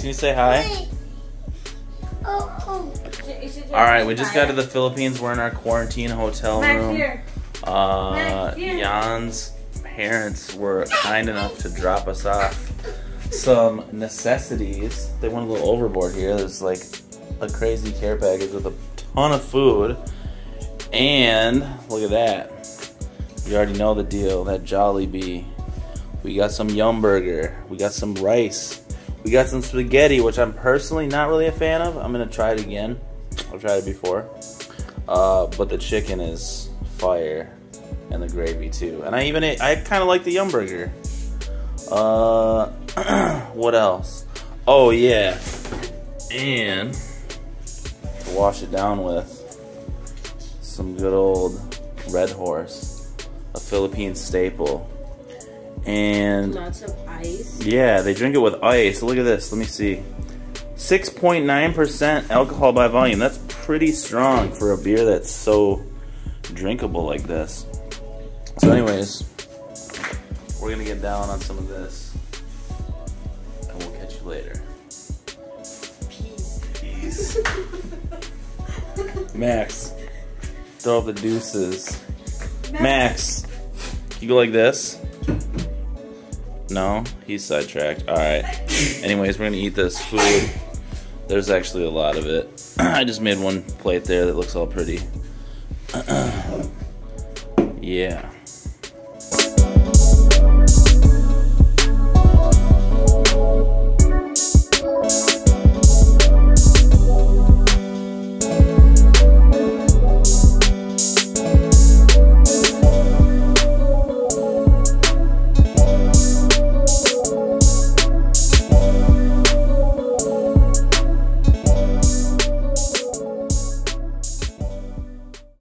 can you say hi? Alright, we just got to the Philippines. We're in our quarantine hotel room. Jan's parents were kind enough to drop us off some necessities. They went a little overboard here. There's like a crazy care package with a ton of food. And look at that. You already know the deal, that Jollibee. We got some Yum Burger. We got some rice. We got some spaghetti, which I'm personally not really a fan of. I'm gonna try it again. I've tried it before. But the chicken is fire. And the gravy too. And I kind of like the Yum Burger. What else? Oh yeah. And to wash it down with some good old Red Horse, a Philippine staple. And lots of ice. Yeah, they drink it with ice. Look at this. Let me see. 6.9% alcohol by volume. That's pretty strong for a beer that's so drinkable like this. So anyways, we're gonna get down on some of this, and we'll catch you later. Peace. Max, throw up the deuces. Max, can you go like this? No? He's sidetracked. Alright. Anyways, we're gonna eat this food. There's actually a lot of it. I just made one plate there that looks all pretty. Yeah.